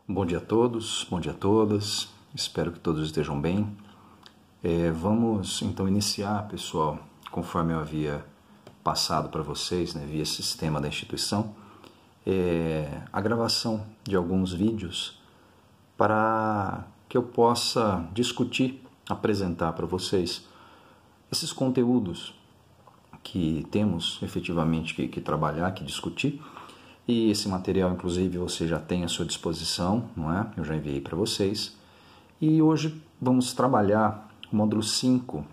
Bom dia a todos, bom dia a todas, espero que todos estejam bem. Vamos então iniciar, pessoal, conforme eu havia passado para vocês, via sistema da instituição, a gravação de alguns vídeos para que eu possa discutir, apresentar para vocês esses conteúdos que temos efetivamente que trabalhar, que discutir. E esse material, inclusive, você já tem à sua disposição, não é? Eu já enviei para vocês. E hoje vamos trabalhar o módulo 5,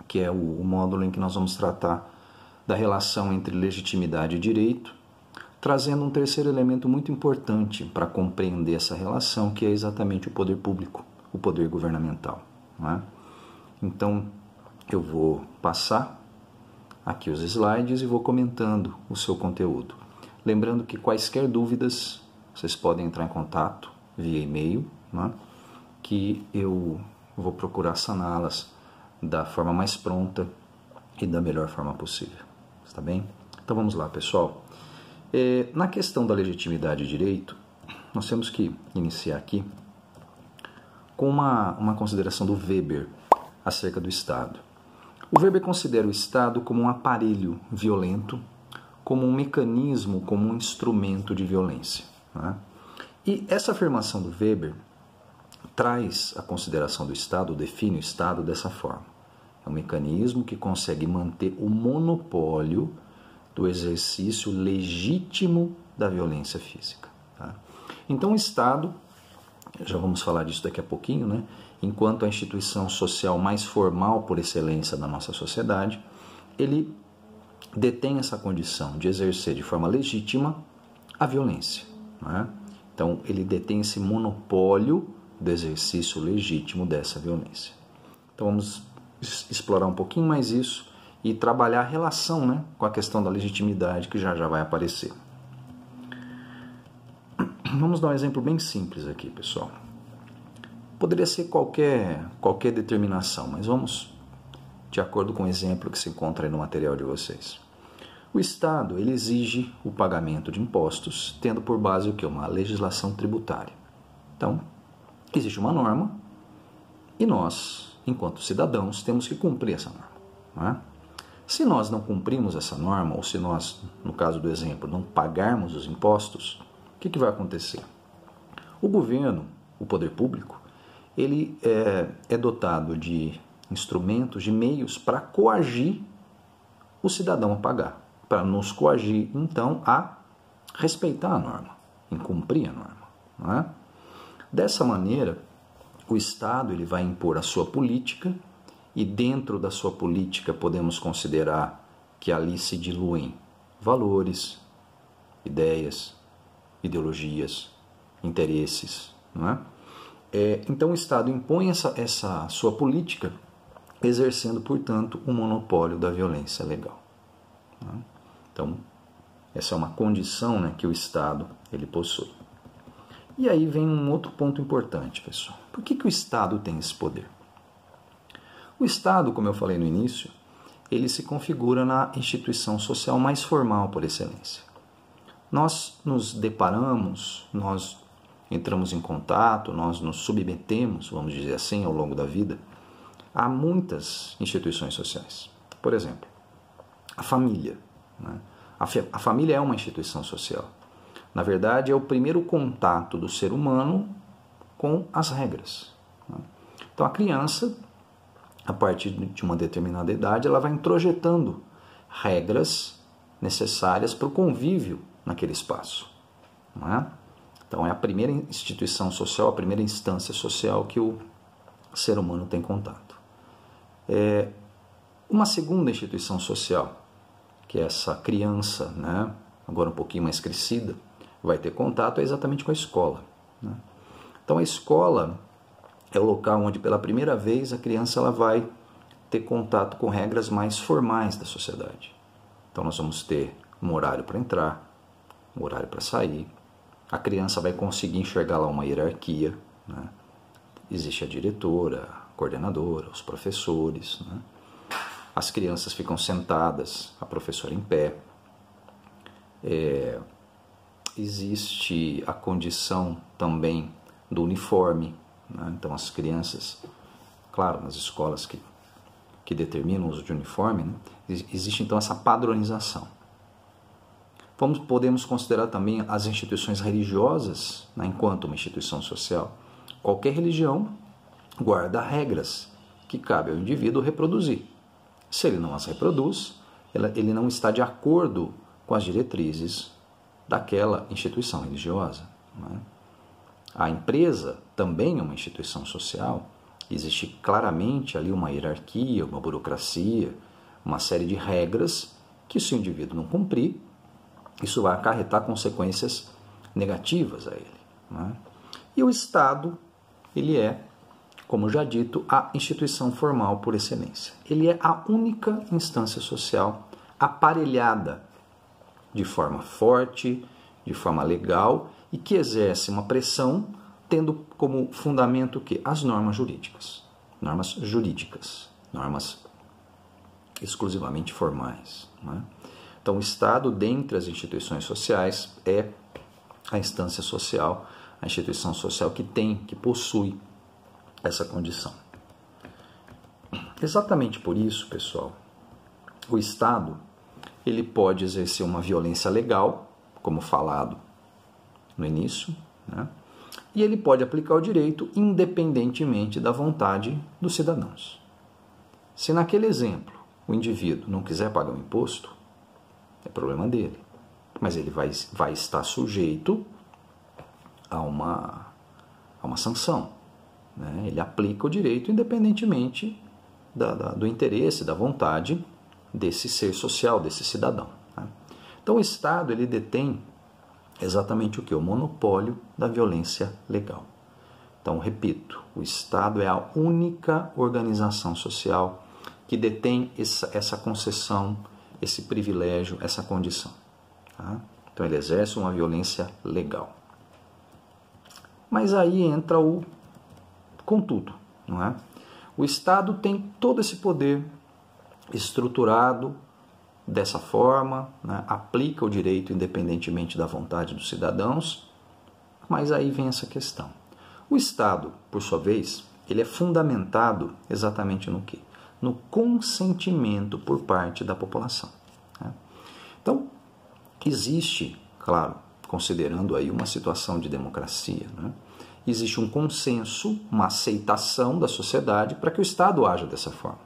que é o módulo em que nós vamos tratar da relação entre legitimidade e direito, trazendo um terceiro elemento muito importante para compreender essa relação, que é exatamente o poder público, o poder governamental, não é? Então, eu vou passar aqui os slides e vou comentando o seu conteúdo. Lembrando que quaisquer dúvidas, vocês podem entrar em contato via e-mail, né, que eu vou procurar saná-las da forma mais pronta e da melhor forma possível. Está bem? Então vamos lá, pessoal. Na questão da legitimidade e direito, nós temos que iniciar aqui com uma consideração do Weber acerca do Estado. O Weber considera o Estado como um aparelho violento, como um mecanismo, como um instrumento de violência, né? E essa afirmação do Weber traz a consideração do Estado, define o Estado dessa forma. É um mecanismo que consegue manter o monopólio do exercício legítimo da violência física, tá? Então o Estado, já vamos falar disso daqui a pouquinho, né? Enquanto a instituição social mais formal por excelência da nossa sociedade, ele detém essa condição de exercer de forma legítima a violência, né? Então, ele detém esse monopólio do exercício legítimo dessa violência. Então, vamos explorar um pouquinho mais isso e trabalhar a relação, né, com a questão da legitimidade que já vai aparecer. Vamos dar um exemplo bem simples aqui, pessoal. Poderia ser qualquer determinação, mas vamos de acordo com o exemplo que se encontra aí no material de vocês. O Estado ele exige o pagamento de impostos, tendo por base o quê? Uma legislação tributária. Então, existe uma norma e nós, enquanto cidadãos, temos que cumprir essa norma, não é? Se nós não cumprimos essa norma, ou se nós, no caso do exemplo, não pagarmos os impostos, o que vai acontecer? O governo, o poder público, ele é dotado de instrumentos, de meios para coagir o cidadão a pagar, para nos coagir, então, a respeitar a norma, em cumprir a norma, não é? Dessa maneira, o Estado ele vai impor a sua política e dentro da sua política podemos considerar que ali se diluem valores, ideias, ideologias, interesses, não é? Então o Estado impõe essa sua política exercendo, portanto, o monopólio da violência legal. Então, essa é uma condição, né, que o Estado ele possui. E aí vem um outro ponto importante, pessoal. Por que o Estado tem esse poder? O Estado, como eu falei no início, ele se configura na instituição social mais formal por excelência. Nós nos deparamos, nós entramos em contato, nós nos submetemos, vamos dizer assim, ao longo da vida, há muitas instituições sociais. Por exemplo, a família, né? A família é uma instituição social. Na verdade, é o primeiro contato do ser humano com as regras, né? Então, a criança, a partir de uma determinada idade, ela vai introjetando regras necessárias para o convívio naquele espaço, não é? Então, é a primeira instituição social, a primeira instância social que o ser humano tem contato. Uma segunda instituição social, que é essa criança, né, agora um pouquinho mais crescida, vai ter contato é exatamente com a escola, né? Então a escola é o local onde pela primeira vez a criança ela vai ter contato com regras mais formais da sociedade. Então nós vamos ter um horário para entrar, um horário para sair, a criança vai conseguir enxergar lá uma hierarquia, né? Existe a diretora, a coordenadora, os professores, né? As crianças ficam sentadas, a professora em pé. existe a condição também do uniforme, né? Então as crianças, claro, nas escolas que determinam o uso de uniforme, né? Existe então essa padronização. Podemos considerar também as instituições religiosas, né, enquanto uma instituição social. Qualquer religião guarda regras que cabe ao indivíduo reproduzir. Se ele não as reproduz, ele não está de acordo com as diretrizes daquela instituição religiosa, né? A empresa também é uma instituição social. Existe claramente ali uma hierarquia, uma burocracia, uma série de regras que, se o indivíduo não cumprir, isso vai acarretar consequências negativas a ele, né? E o Estado, ele é, como já dito, a instituição formal por excelência. Ele é a única instância social aparelhada de forma forte, de forma legal e que exerce uma pressão tendo como fundamento o quê? As normas jurídicas. Normas jurídicas, normas exclusivamente formais, né? Então, o Estado, dentre as instituições sociais, é a instância social, a instituição social que possui essa condição. Exatamente por isso, pessoal, o Estado ele pode exercer uma violência legal, como falado no início, né? E ele pode aplicar o direito independentemente da vontade dos cidadãos. Se naquele exemplo o indivíduo não quiser pagar o imposto, é problema dele, mas ele vai estar sujeito a uma sanção, né? Ele aplica o direito independentemente do interesse, da vontade desse ser social, desse cidadão, né? Então o Estado ele detém exatamente o que? O monopólio da violência legal. Então, repito, o Estado é a única organização social que detém essa concessão, esse privilégio, essa condição, tá? Então ele exerce uma violência legal. Mas aí entra o contudo, não é? O Estado tem todo esse poder estruturado dessa forma, né? Aplica o direito independentemente da vontade dos cidadãos, mas aí vem essa questão. O Estado, por sua vez, ele é fundamentado exatamente no quê? No consentimento por parte da população, né? Então, existe, claro, considerando aí uma situação de democracia, né? Existe um consenso, uma aceitação da sociedade para que o Estado haja dessa forma.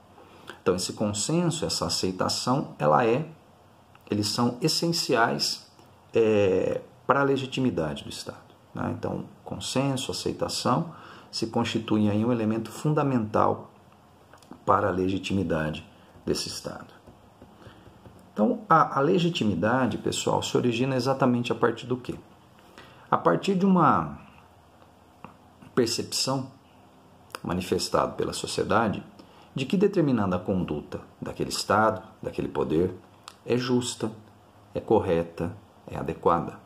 Então, esse consenso, essa aceitação, eles são essenciais para a legitimidade do Estado, né? Então, consenso, aceitação se constituem aí um elemento fundamental para a legitimidade desse Estado. Então, a legitimidade, pessoal, se origina exatamente a partir do quê? A partir de uma percepção manifestada pela sociedade de que determinada conduta daquele Estado, daquele poder, é justa, é correta, é adequada.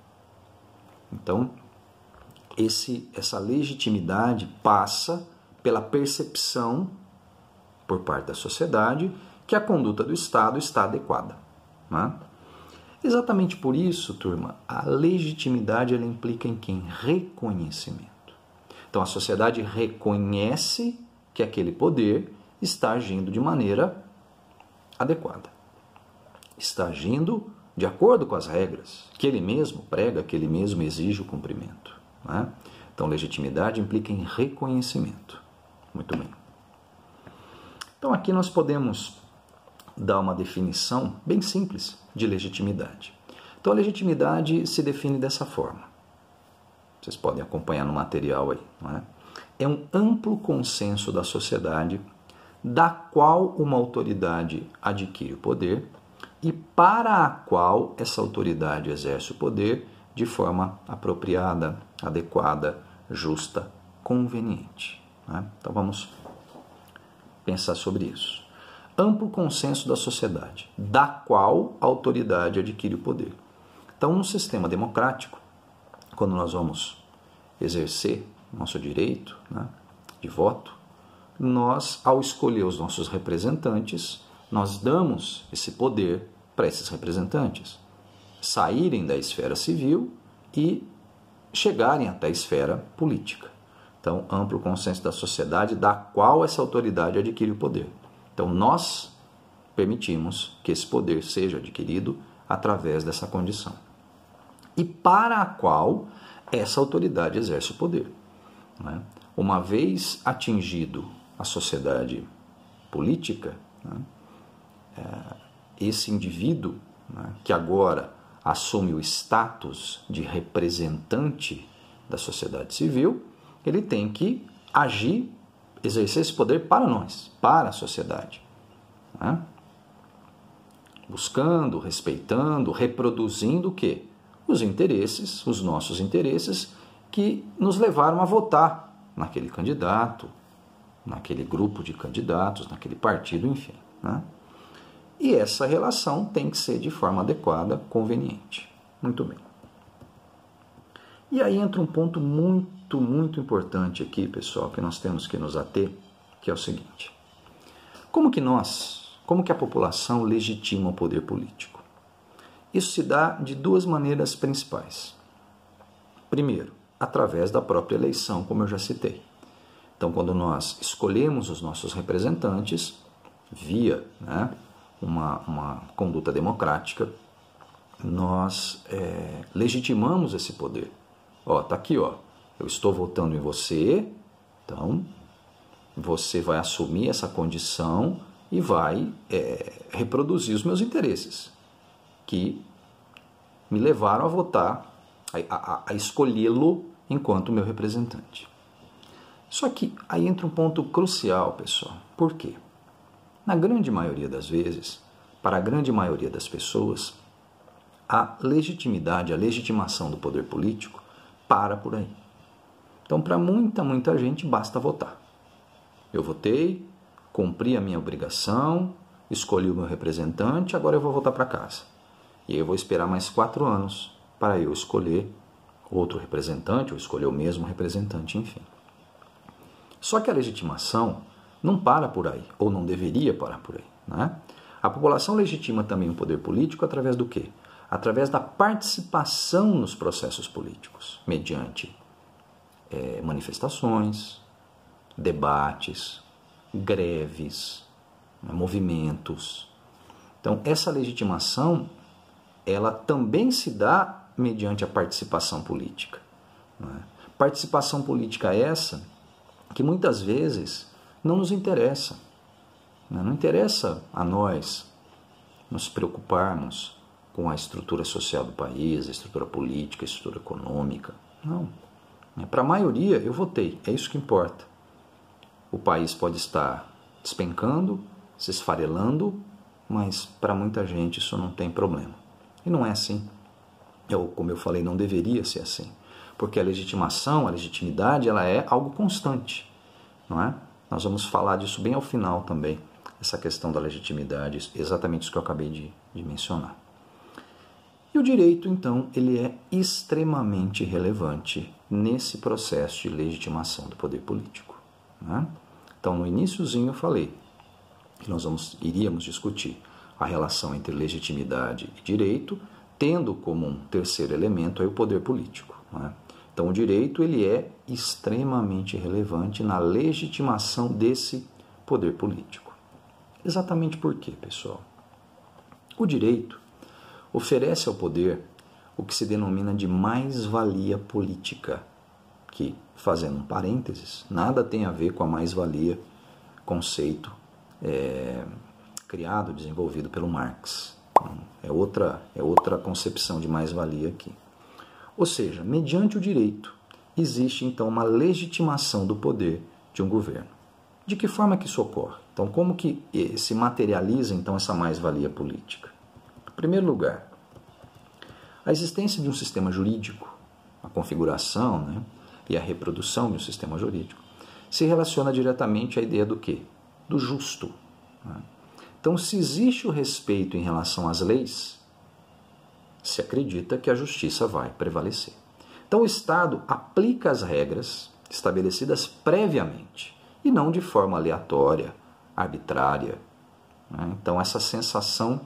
Então, essa legitimidade passa pela percepção por parte da sociedade que a conduta do Estado está adequada, né? Exatamente por isso, turma, a legitimidade ela implica em quem? Reconhecimento. Então, a sociedade reconhece que aquele poder está agindo de maneira adequada. Está agindo de acordo com as regras que ele mesmo prega, que ele mesmo exige o cumprimento, né? Então, legitimidade implica em reconhecimento. Muito bem. Então, aqui nós podemos dar uma definição bem simples de legitimidade. Então, a legitimidade se define dessa forma. Vocês podem acompanhar no material aí, não é? É um amplo consenso da sociedade da qual uma autoridade adquire o poder e para a qual essa autoridade exerce o poder de forma apropriada, adequada, justa, conveniente, né? Então vamos pensar sobre isso. Amplo consenso da sociedade, da qual a autoridade adquire o poder. Então, num sistema democrático, quando nós vamos exercer nosso direito, né, de voto, nós, ao escolher os nossos representantes, nós damos esse poder para esses representantes saírem da esfera civil e chegarem até a esfera política. Então, amplo consenso da sociedade da qual essa autoridade adquire o poder. Então, nós permitimos que esse poder seja adquirido através dessa condição. E para a qual essa autoridade exerce o poder. Né? Uma vez atingido a sociedade política, né, esse indivíduo, né, que agora assume o status de representante da sociedade civil, ele tem que agir, exercer esse poder para nós, para a sociedade. Né? Buscando, respeitando, reproduzindo o quê? Os interesses, os nossos interesses, que nos levaram a votar naquele candidato, naquele grupo de candidatos, naquele partido, enfim. Né? E essa relação tem que ser de forma adequada, conveniente. Muito bem. E aí entra um ponto muito importante aqui, pessoal, que nós temos que nos ater, que é o seguinte. Como que a população legitima o poder político? Isso se dá de duas maneiras principais. Primeiro, através da própria eleição, como eu já citei. Então, quando nós escolhemos os nossos representantes, via, né, uma conduta democrática, nós legitimamos esse poder. Ó, tá aqui, ó, eu estou votando em você, então você vai assumir essa condição e vai reproduzir os meus interesses, que me levaram a votar, a escolhê-lo enquanto meu representante. Só que aí entra um ponto crucial, pessoal. Por quê? Na grande maioria das vezes, para a grande maioria das pessoas, a legitimidade, a legitimação do poder político para por aí. Então, para muita gente, basta votar. Eu votei, cumpri a minha obrigação, escolhi o meu representante, agora eu vou voltar para casa. E aí eu vou esperar mais 4 anos para eu escolher outro representante, ou escolher o mesmo representante, enfim. Só que a legitimação não para por aí, ou não deveria parar por aí. Né? A população legitima também o poder político através do quê? Através da participação nos processos políticos, mediante manifestações, debates, greves, movimentos. Então, essa legitimação, ela também se dá mediante a participação política. Né? Participação política essa que muitas vezes não nos interessa. Né? Não interessa a nós nos preocuparmos com a estrutura social do país, a estrutura política, a estrutura econômica. Não. Para a maioria, eu votei. É isso que importa. O país pode estar despencando, se esfarelando, mas para muita gente isso não tem problema. E não é assim. Como eu falei, não deveria ser assim. Porque a legitimação, a legitimidade, ela é algo constante. Não é? Nós vamos falar disso bem ao final também, essa questão da legitimidade, exatamente isso que eu acabei de mencionar. E o direito, então, ele é extremamente relevante nesse processo de legitimação do poder político. Né? Então, no iniciozinho eu falei que nós iríamos discutir a relação entre legitimidade e direito, tendo como um terceiro elemento aí o poder político. Né? Então, o direito ele é extremamente relevante na legitimação desse poder político. Exatamente por quê, pessoal? O direito oferece ao poder o que se denomina de mais-valia política, que, fazendo um parênteses, nada tem a ver com a mais-valia, conceito criado, desenvolvido pelo Marx. É outra concepção de mais-valia aqui. Ou seja, mediante o direito, existe então uma legitimação do poder de um governo. De que forma que isso ocorre? Então, como que se materializa então essa mais-valia política? Em primeiro lugar, a existência de um sistema jurídico, a configuração, né, e a reprodução de um sistema jurídico, se relaciona diretamente à ideia do quê? Do justo. Né? Então, se existe o respeito em relação às leis, se acredita que a justiça vai prevalecer. Então, o Estado aplica as regras estabelecidas previamente e não de forma aleatória, arbitrária. Né? Então, essa sensação,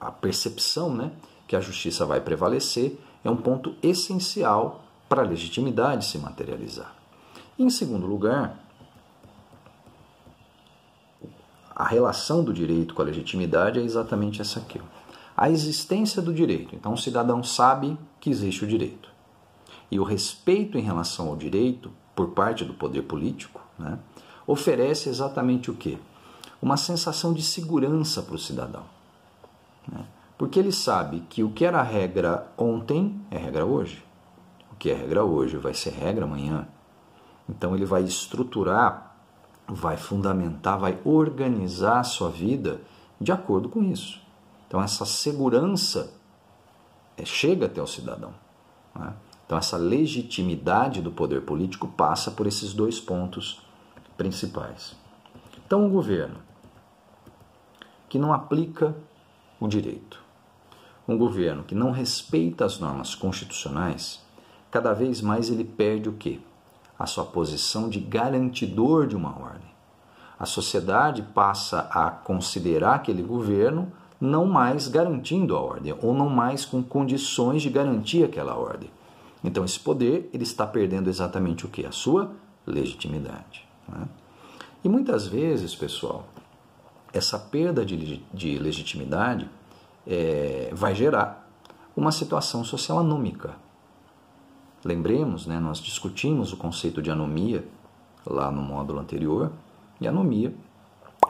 a percepção, né, que a justiça vai prevalecer, é um ponto essencial para a legitimidade se materializar. Em segundo lugar, a relação do direito com a legitimidade é exatamente essa aqui. A existência do direito. Então, o cidadão sabe que existe o direito. E o respeito em relação ao direito, por parte do poder político, né, oferece exatamente o quê? Uma sensação de segurança para o cidadão. Né? Porque ele sabe que o que era regra ontem é regra hoje. O que é regra hoje vai ser regra amanhã. Então, ele vai estruturar, vai fundamentar, vai organizar a sua vida de acordo com isso. Então, essa segurança chega até o cidadão. Né? Então, essa legitimidade do poder político passa por esses dois pontos principais. Então, um governo que não aplica o direito, um governo que não respeita as normas constitucionais, cada vez mais ele perde o quê? A sua posição de garantidor de uma ordem. A sociedade passa a considerar aquele governo não mais garantindo a ordem, ou não mais com condições de garantir aquela ordem. Então, esse poder ele está perdendo exatamente o quê? A sua legitimidade. Né? E muitas vezes, pessoal, essa perda de legitimidade vai gerar uma situação social anômica. Lembremos, né, nós discutimos o conceito de anomia lá no módulo anterior, e anomia,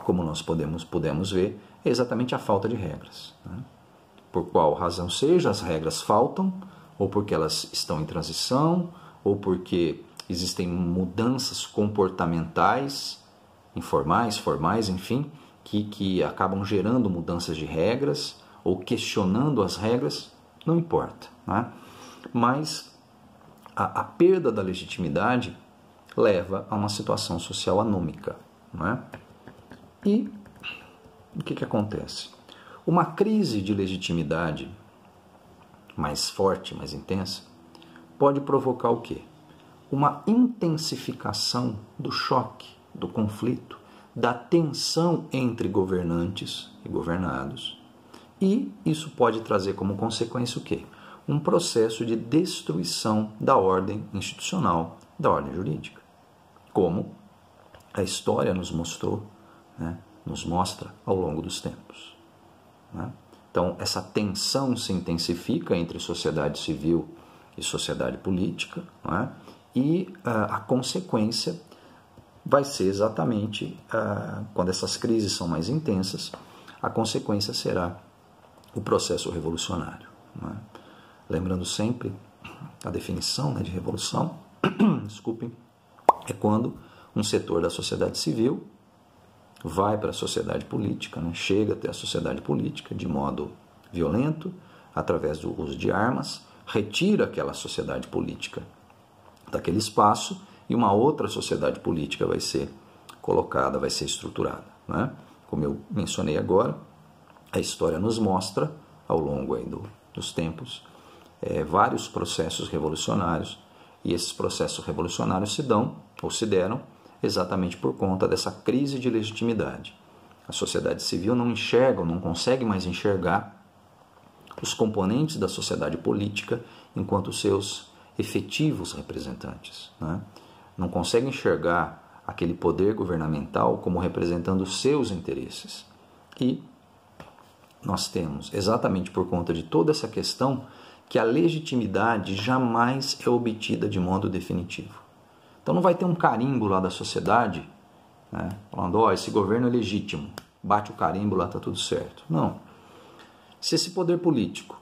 como nós pudemos ver, é exatamente a falta de regras. Né? Por qual razão seja, as regras faltam, ou porque elas estão em transição, ou porque existem mudanças comportamentais, informais, formais, enfim, que acabam gerando mudanças de regras, ou questionando as regras, não importa. Né? Mas a perda da legitimidade leva a uma situação social anômica. Né? E o que acontece? Uma crise de legitimidade mais forte, mais intensa, pode provocar o quê? Uma intensificação do choque, do conflito, da tensão entre governantes e governados. E isso pode trazer como consequência o quê? Um processo de destruição da ordem institucional, da ordem jurídica. Como a história nos mostrou, né, nos mostra ao longo dos tempos. Né? Então, essa tensão se intensifica entre sociedade civil e sociedade política, né? E a consequência vai ser exatamente, quando essas crises são mais intensas, a consequência será o processo revolucionário. Né? Lembrando sempre, a definição, né, de revolução, desculpem, é quando um setor da sociedade civil vai para a sociedade política, né? Chega até a sociedade política de modo violento, através do uso de armas, retira aquela sociedade política daquele espaço e uma outra sociedade política vai ser colocada, vai ser estruturada. Né? Como eu mencionei agora, a história nos mostra, ao longo aí dos tempos, vários processos revolucionários, e esses processos revolucionários se dão, ou se deram, exatamente por conta dessa crise de legitimidade. A sociedade civil não enxerga, não consegue mais enxergar os componentes da sociedade política enquanto seus efetivos representantes. Né? Não consegue enxergar aquele poder governamental como representando os seus interesses. E nós temos, exatamente por conta de toda essa questão, que a legitimidade jamais é obtida de modo definitivo. Então não vai ter um carimbo lá da sociedade, né, falando, ó, esse governo é legítimo, bate o carimbo lá, está tudo certo. Não. Se esse poder político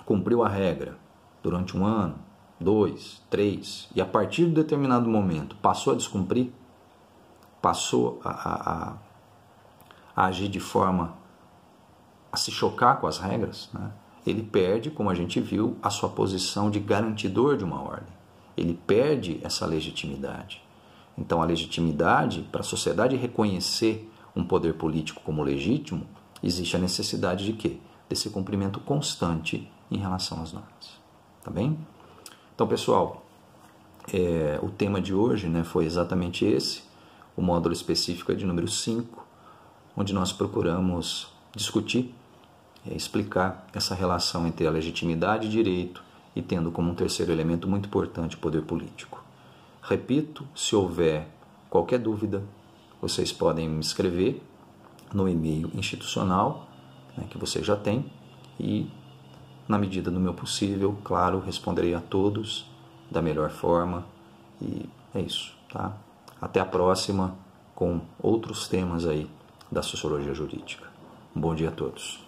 cumpriu a regra durante 1 ano, 2, 3, e a partir de determinado momento passou a descumprir, passou a agir de forma a se chocar com as regras, né, ele perde, como a gente viu, a sua posição de garantidor de uma ordem. Ele perde essa legitimidade. Então, a legitimidade, para a sociedade reconhecer um poder político como legítimo, existe a necessidade de quê? Desse cumprimento constante em relação às normas. Tá bem? Então, pessoal, o tema de hoje, né, foi exatamente esse, o módulo específico é de número 5, onde nós procuramos discutir explicar essa relação entre a legitimidade e direito e tendo como um terceiro elemento muito importante o poder político. Repito, se houver qualquer dúvida, vocês podem me escrever no e-mail institucional, né, que você já tem, e na medida do meu possível, claro, responderei a todos da melhor forma. E é isso, tá? Até a próxima com outros temas aí da sociologia jurídica. Um bom dia a todos.